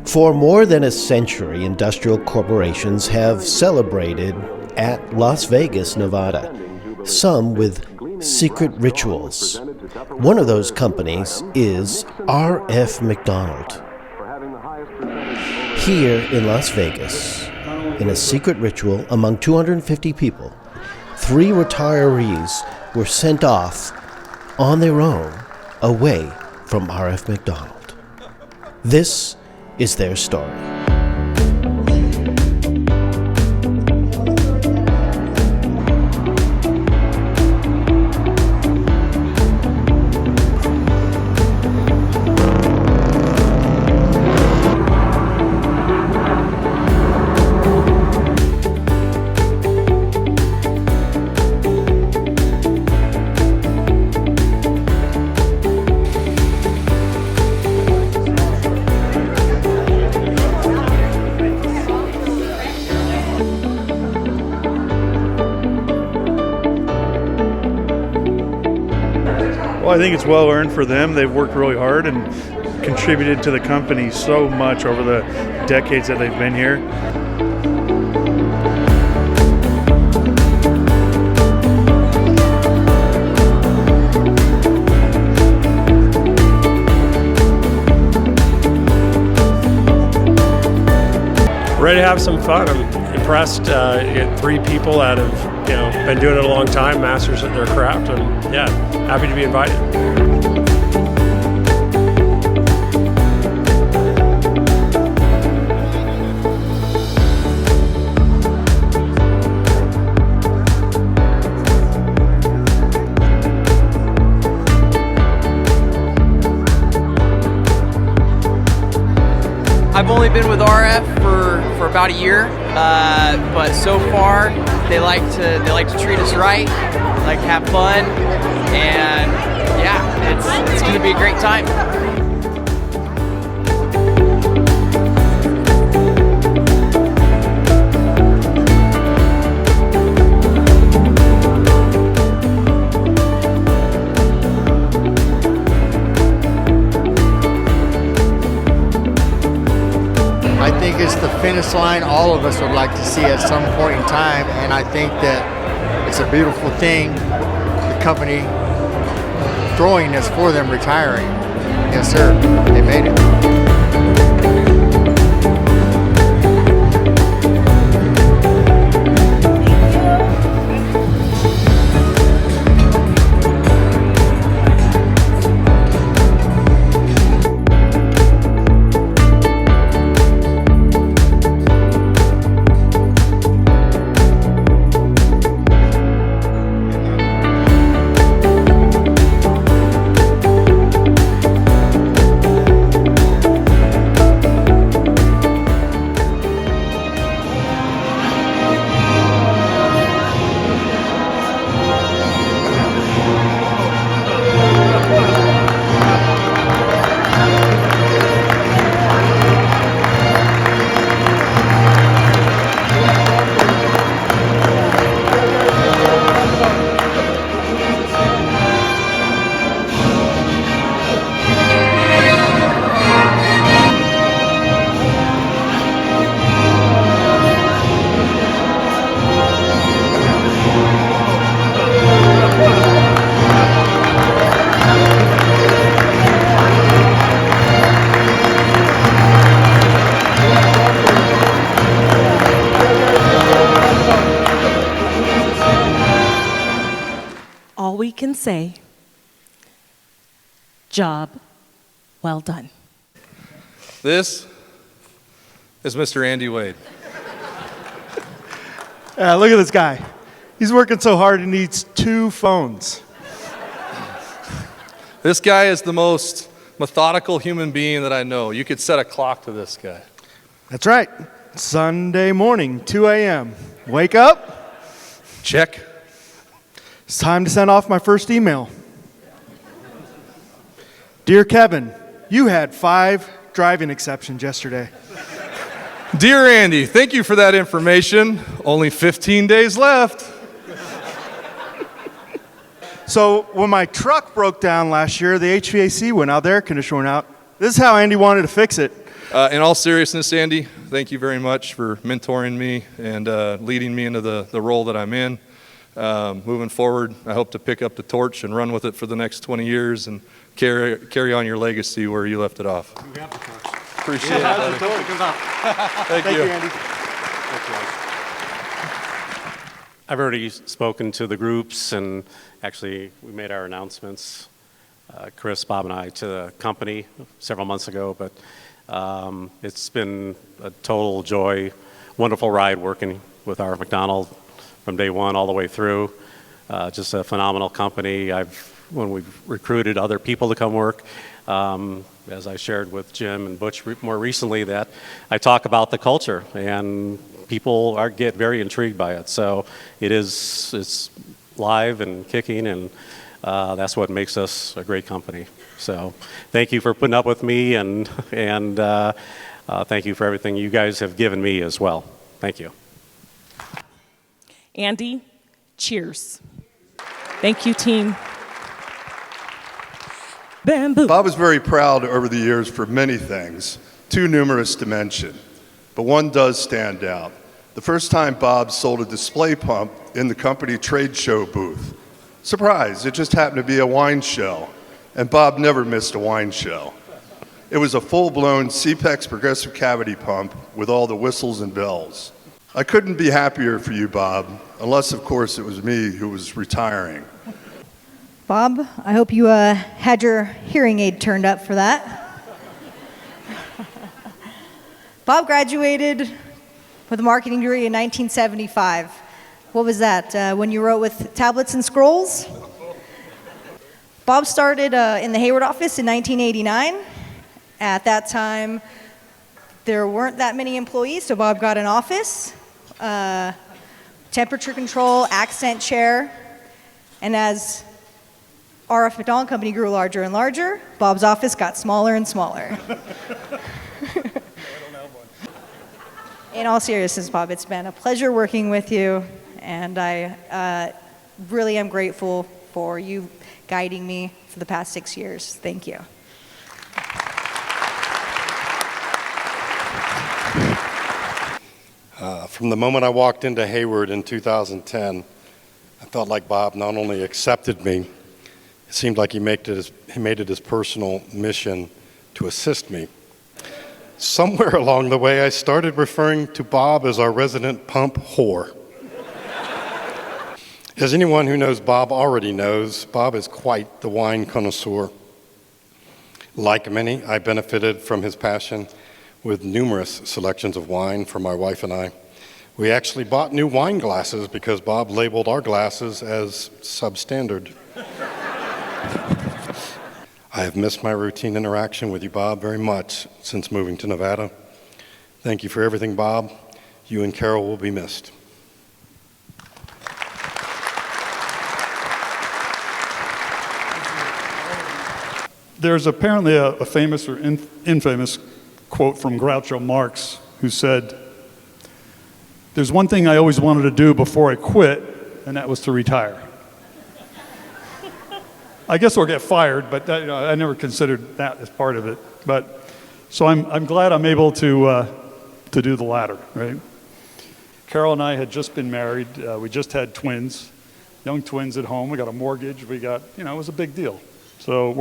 For more than a century, industrial corporations have celebrated at Las Vegas, Nevada, some with secret rituals. One of those companies is R.F. McDonald. Here in Las Vegas, in a secret ritual among 250 people, 3 retirees were sent off on their own away from R.F. McDonald. This is their story. Well, I think it's well earned for them. They've worked really hard and contributed to the company so much over the decades that they've been here. Ready to have some fun. I'm impressed. You get 3 people that have been doing it a long time, masters at their craft, and yeah, happy to be invited. I've only been with RF for about a year, but so far they like to treat us right, like have fun, and yeah, it's going to be a great time. I think it's the finish line all of us would like to see at some point in time, and I think that it's a beautiful thing, the company throwing this for them retiring. Yes, sir, they made it. All we can say, job well done. This is Mr. Andy Wade. Look at this guy. He's working so hard he needs 2 phones. This guy is the most methodical human being that I know. You could set a clock to this guy. That's right. Sunday morning, 2 a.m. Wake up. Check. It's time to send off my first email. Dear Kevin, you had 5 driving exceptions yesterday. Dear Andy, thank you for that information. Only 15 days left. So when my truck broke down last year, the HVAC went out, the air conditioner went out. This is how Andy wanted to fix it. In all seriousness, Andy, thank you very much for mentoring me and leading me into the role that I'm in. Moving forward, I hope to pick up the torch and run with it for the next 20 years and carry on your legacy where you left it off. You have the torch. Appreciate it, buddy. Thank you. Andy. I've already spoken to the groups, and actually we made our announcements, Chris, Bob, and I, to the company several months ago, but it's been a total joy, wonderful ride working with R.F. McDonald from day one all the way through. Just a phenomenal company. When we've recruited other people to come work, as I shared with Jim and Butch more recently, that I talk about the culture, and people get very intrigued by it. So it's live and kicking, and that's what makes us a great company. So thank you for putting up with me, and thank you for everything you guys have given me as well. Thank you. Andy, cheers. Thank you, team. Bamboo. Bob was very proud over the years for many things, too numerous to mention, but one does stand out. The first time Bob sold a display pump in the company trade show booth. Surprise, it just happened to be a wine show, and Bob never missed a wine show. It was a full-blown CPEX progressive cavity pump with all the whistles and bells. I couldn't be happier for you, Bob, unless, of course, it was me who was retiring. Bob, I hope you had your hearing aid turned up for that. Bob graduated with a marketing degree in 1975. What was that, when you wrote with tablets and scrolls? Bob started in the Hayward office in 1989. At that time, there weren't that many employees, so Bob got an office, temperature control, accent chair, and as R.F. McDonald Company grew larger and larger, Bob's office got smaller and smaller. In all seriousness, Bob, it's been a pleasure working with you, and I really am grateful for you guiding me for the past 6 years. Thank you. From the moment I walked into Hayward in 2010, I felt like Bob not only accepted me, it seemed like he made it his personal mission to assist me. Somewhere along the way, I started referring to Bob as our resident pump whore. As anyone who knows Bob already knows, Bob is quite the wine connoisseur. Like many, I benefited from his passion with numerous selections of wine for my wife and I. We actually bought new wine glasses because Bob labeled our glasses as substandard. I have missed my routine interaction with you, Bob, very much since moving to Nevada. Thank you for everything, Bob. You and Carol will be missed. There's apparently a famous or infamous quote from Groucho Marx who said, "There's one thing I always wanted to do before I quit, and that was to retire." I guess or get fired, but that, I never considered that as part of it. But so I'm glad I'm able to do the latter, right? Carol and I had just been married. We just had twins, young twins at home. We got a mortgage. We got, it was a big deal. So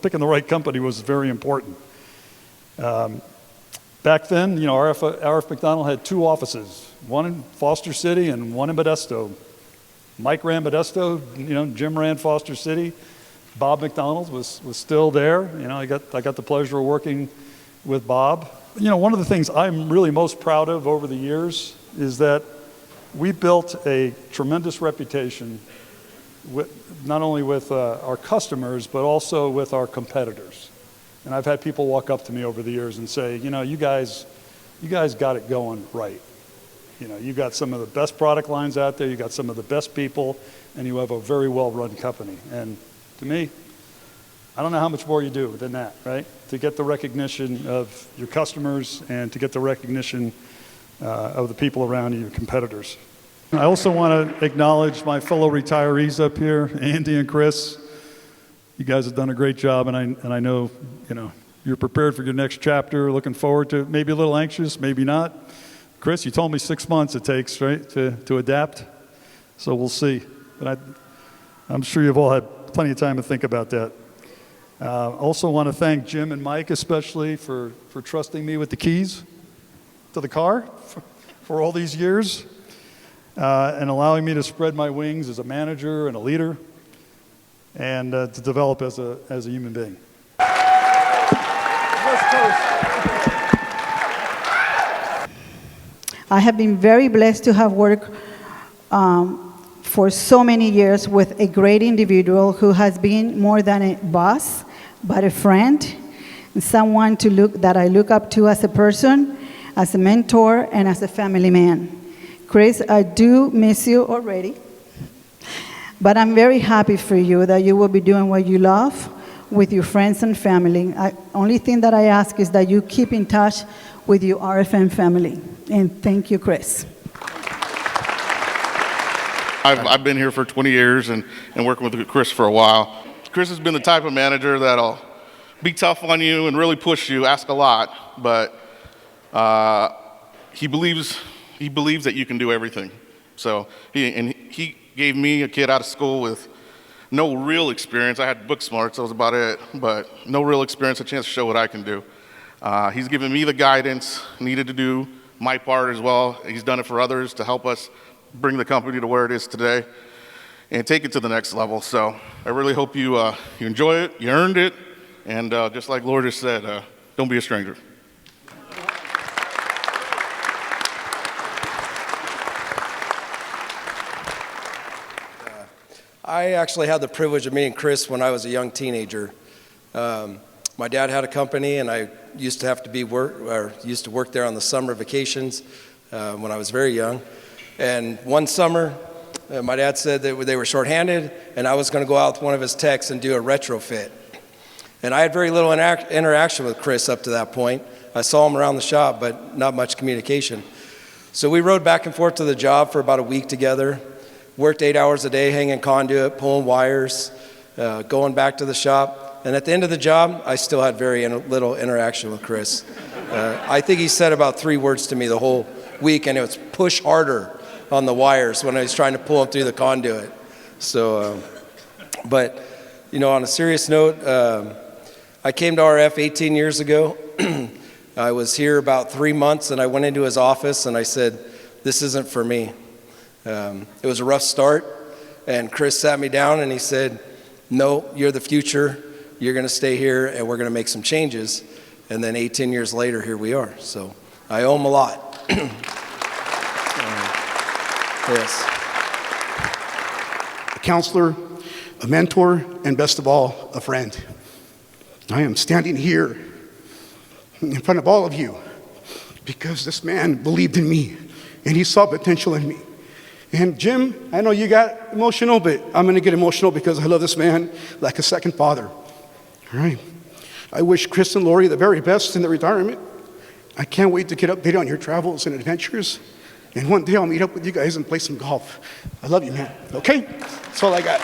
picking the right company was very important. Back then, R.F. McDonald had 2 offices, one in Foster City and one in Modesto. Mike ran Modesto, Jim ran Foster City. Bob McDonald was still there. I got the pleasure of working with Bob. One of the things I'm really most proud of over the years is that we built a tremendous reputation not only with our customers, but also with our competitors. And I've had people walk up to me over the years and say, you guys got it going right. You got some of the best product lines out there, you got some of the best people, and you have a very well-run company. And to me, I don't know how much more you do than that, right? To get the recognition of your customers and to get the recognition of the people around you, your competitors. I also want to acknowledge my fellow retirees up here, Andy and Chris. You guys have done a great job, and I know, you're prepared for your next chapter, looking forward to it, maybe a little anxious, maybe not. Chris, you told me 6 months it takes, right, to adapt. So we'll see. But I'm sure you've all had plenty of time to think about that. Also want to thank Jim and Mike especially for trusting me with the keys to the car for all these years and allowing me to spread my wings as a manager and a leader and to develop as a human being. I have been very blessed to have worked for so many years with a great individual who has been more than a boss, but a friend, and someone that I look up to as a person, as a mentor, and as a family man. Chris, I do miss you already, but I'm very happy for you that you will be doing what you love with your friends and family. Only thing that I ask is that you keep in touch with your RFM family. And thank you, Chris. I've been here for 20 years and working with Chris for a while. Chris has been the type of manager that'll be tough on you and really push you, ask a lot, but he believes that you can do everything. So he gave me, a kid out of school with no real experience. I had book smarts, that was about it, but no real experience, a chance to show what I can do. He's given me the guidance needed to do my part as well. He's done it for others to help us bring the company to where it is today and take it to the next level. So I really hope you enjoy it, you earned it, and just like Lourdes said, don't be a stranger. I actually had the privilege of meeting Chris when I was a young teenager. My dad had a company, and I used to work there on the summer vacations when I was very young. And one summer, my dad said that they were shorthanded, and I was going to go out with one of his techs and do a retrofit. And I had very little interaction with Chris up to that point. I saw him around the shop, but not much communication. So we rode back and forth to the job for about a week together, worked 8 hours a day hanging conduit, pulling wires, going back to the shop. And at the end of the job, I still had very little interaction with Chris. I think he said about 3 words to me the whole week, and it was push harder on the wires when I was trying to pull them through the conduit. So, but, on a serious note, I came to RF 18 years ago. I was here about 3 months, and I went into his office, and I said, this isn't for me. It was a rough start, and Chris sat me down, and he said, no, you're the future. You're going to stay here, and we're going to make some changes. And then 18 years later, here we are. So I owe him a lot. Yes. A counselor, a mentor, and best of all, a friend. I am standing here in front of all of you because this man believed in me, and he saw potential in me. And Jim, I know you got emotional, but I'm going to get emotional because I love this man like a second father. All right. I wish Chris and Lori the very best in their retirement. I can't wait to get updated on your travels and adventures. And one day I'll meet up with you guys and play some golf. I love you, man. Okay? That's all I got.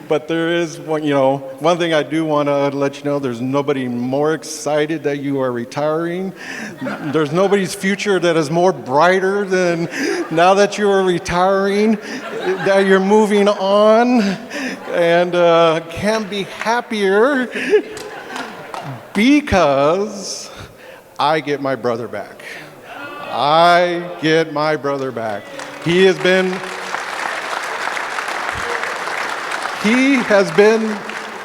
But there is one thing I do want to let you know, there's nobody more excited that you are retiring. There's nobody's future that is more brighter than now that you are retiring, that you're moving on, and can't be happier because I get my brother back. I get my brother back. He has been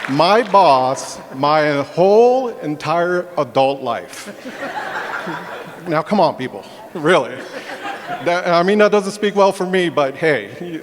my boss my whole entire adult life. Now, come on, people, really. That doesn't speak well for me, but hey,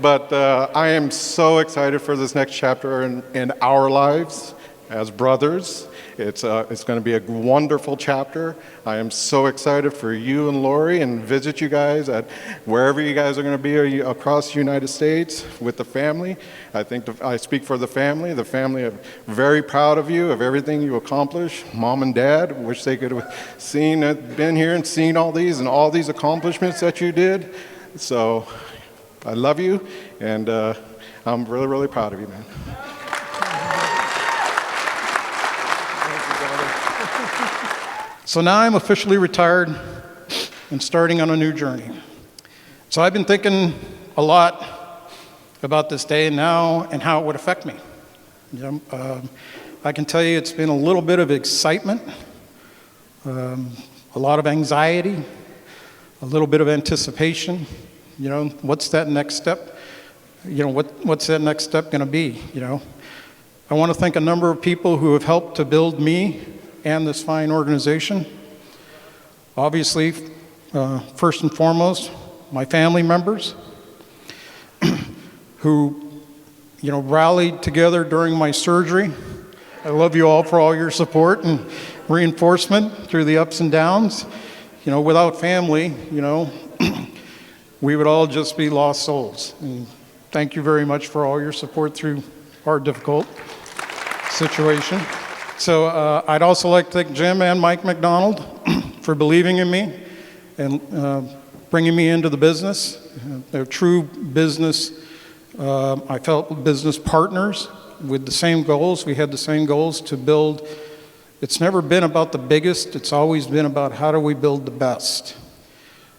I am so excited for this next chapter in our lives as brothers. It's going to be a wonderful chapter. I am so excited for you and Lori and visit you guys at wherever you guys are going to be across the United States with the family. I think I speak for the family. The family are very proud of you, of everything you accomplished. Mom and Dad, wish they could have been here and seen all these accomplishments that you did. So I love you, and I'm really, really proud of you, man. So now I'm officially retired and starting on a new journey. So I've been thinking a lot about this day now and how it would affect me. I can tell you it's been a little bit of excitement, a lot of anxiety, a little bit of anticipation. What's that next step? What's that next step going to be? I want to thank a number of people who have helped to build me and this fine organization. Obviously, first and foremost, my family members who, rallied together during my surgery. I love you all for all your support and reinforcement through the ups and downs. Without family, we would all just be lost souls. And thank you very much for all your support through our difficult situation. So I'd also like to thank Jim and Mike McDonald for believing in me and bringing me into the business. They're true business, I felt business partners with the same goals. We had the same goals to build. It's never been about the biggest, it's always been about how do we build the best.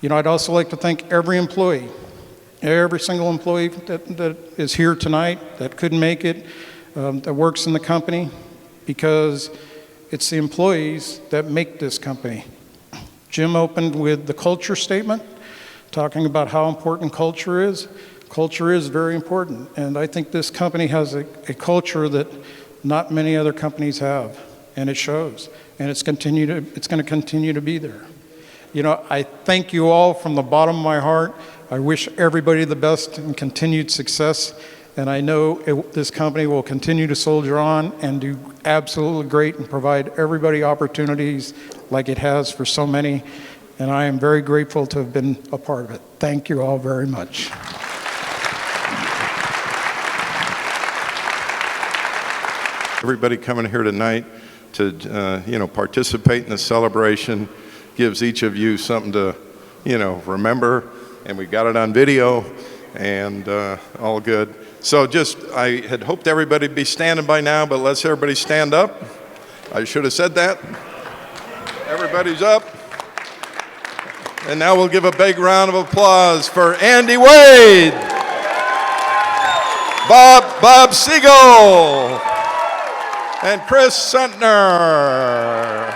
I'd also like to thank every employee, every single employee that is here tonight, that couldn't make it, that works in the company, because it's the employees that make this company. Jim opened with the culture statement, talking about how important culture is. Culture is very important, and I think this company has a culture that not many other companies have, and it shows, and it's going to continue to be there. I thank you all from the bottom of my heart. I wish everybody the best and continued success. And I know this company will continue to soldier on and do absolutely great and provide everybody opportunities like it has for so many. And I am very grateful to have been a part of it. Thank you all very much. Everybody coming here tonight to participate in the celebration gives each of you something to remember, and we got it on video and all good. So I had hoped everybody would be standing by now, but let's everybody stand up. I should have said that. Everybody's up. And now we'll give a big round of applause for Andy Wade, Bob Siegel, and Chris Sentner.